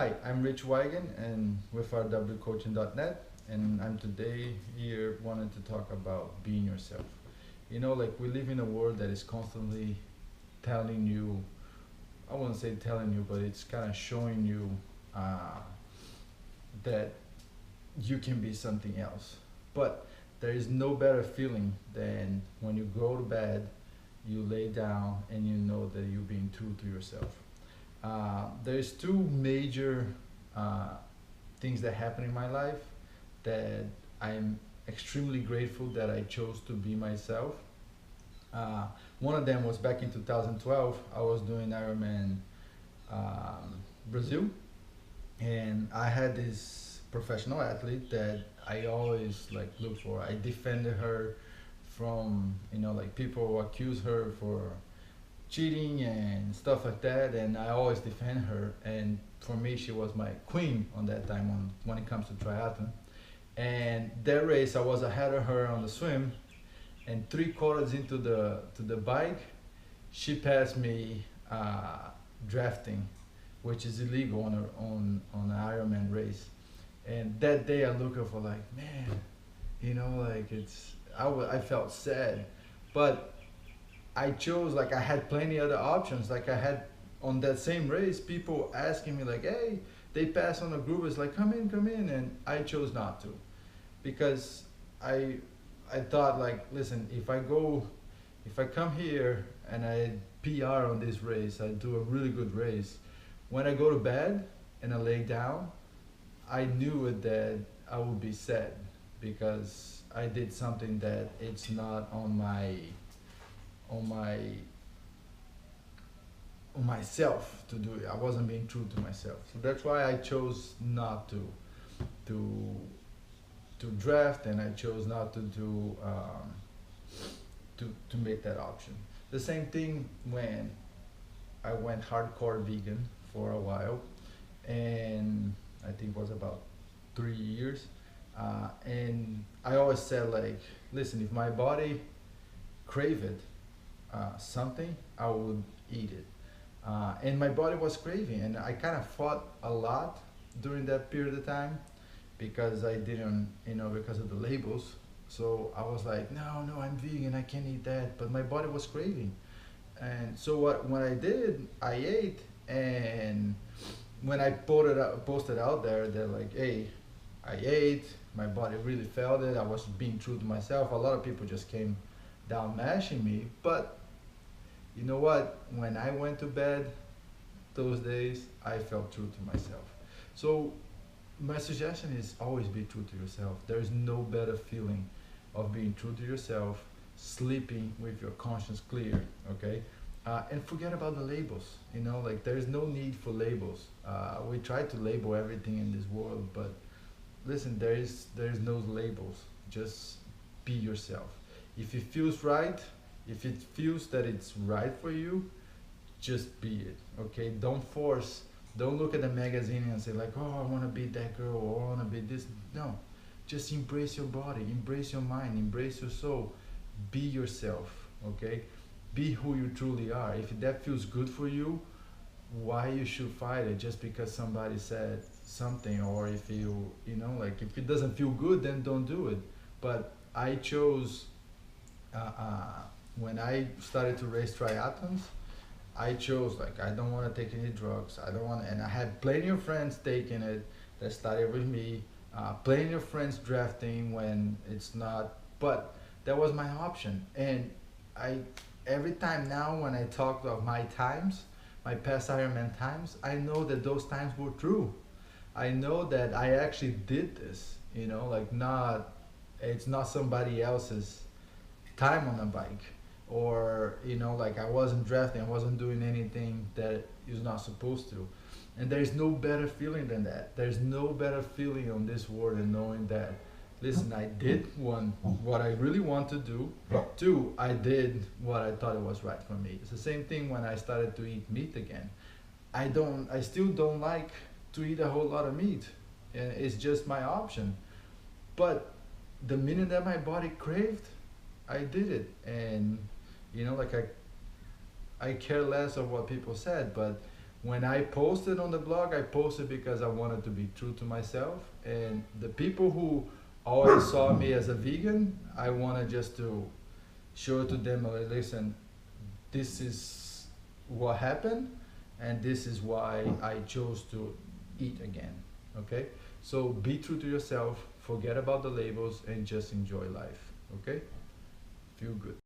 Hi, I'm Rich Wigan and with rwcoaching.net, and I'm today here wanting to talk about being yourself. Like we live in a world that is constantly telling you, I wouldn't say telling you, but it's kind of showing you uh, that you can be something else. But there is no better feeling than when you go to bed, you lay down, and you know that you're being true to yourself. There's two major uh, things that happen in my life that I'm extremely grateful that I chose to be myself. Uh, One of them was back in 2012. I was doing Ironman Brazil, and I had this professional athlete that I always like look for. I defended her from like people accuse her for cheating and stuff like that, and I always defend her. And for me, she was my queen on that time when it comes to triathlon. And that race, I was ahead of her on the swim, and three quarters into the bike, she passed me drafting, which is illegal on an Ironman race. And that day, I look at her like, man, like I felt sad, but I chose, like, I had plenty other options. Like I had on that same race people asking me like, hey, they pass on the group. It's like, come in, and I chose not to because I I thought like, listen, if I come here and I PR on this race, I do a really good race. When I go to bed and I lay down, I knew it that I would be sad because I did something that it's not on my on myself to do it. I wasn't being true to myself. So that's why I chose not to to draft, and I chose not to do to make that option. The same thing when I went hardcore vegan for a while, and I think it was about 3 years. And I always said like, listen, if my body crave it, something, I would eat it. And my body was craving, and I kind of fought a lot during that period of time because I didn't, because of the labels. So I was like, no, no, I'm vegan, I can't eat that. But my body was craving. And so what I did, I ate, and when I posted out there, they're like, hey, I ate, my body really felt it, I was being true to myself. A lot of people just came down mashing me, but you know what? When I went to bed those days, I felt true to myself. So my suggestion is always be true to yourself. There's no better feeling of being true to yourself, sleeping with your conscience clear, okay? And forget about the labels, like there's no need for labels. We try to label everything in this world, but listen, there is no labels. Just be yourself. If it feels right, if it feels that it's right for you, just be it. Okay, don't force. Don't look at the magazine and say like, oh, I want to be that girl, or I want to be this. No, just embrace your body, embrace your mind, embrace your soul. Be yourself. Okay, be who you truly are. If that feels good for you, why you should fight it just because somebody said something? Or if like, if it doesn't feel good, then don't do it. But I chose when I started to race triathlons, I chose like, I don't want to take any drugs. I don't want, and I had plenty of friends taking it that started with me. Plenty of friends drafting when it's not, but that was my option. And I, every time now when I talk of my times, my past Ironman times, I know that those times were true. I know that I actually did this. Like, not, it's not somebody else's time on a bike, or like I wasn't drafting, I wasn't doing anything that is not supposed to. And there's no better feeling than that. There's no better feeling on this world than knowing that, listen, I did one, what I really want to do. Two, I did what I thought it was right for me. It's the same thing when I started to eat meat again. I still don't like to eat a whole lot of meat, and it's just my option. But the minute that my body craved, I did it. And like, I care less of what people said, but When I posted on the blog, I posted because I wanted to be true to myself. And the people who always saw me as a vegan, I wanted just to show to them, like, listen, this is what happened, and this is why I chose to eat again. Okay? So be true to yourself, forget about the labels, and just enjoy life. Okay? Feel good.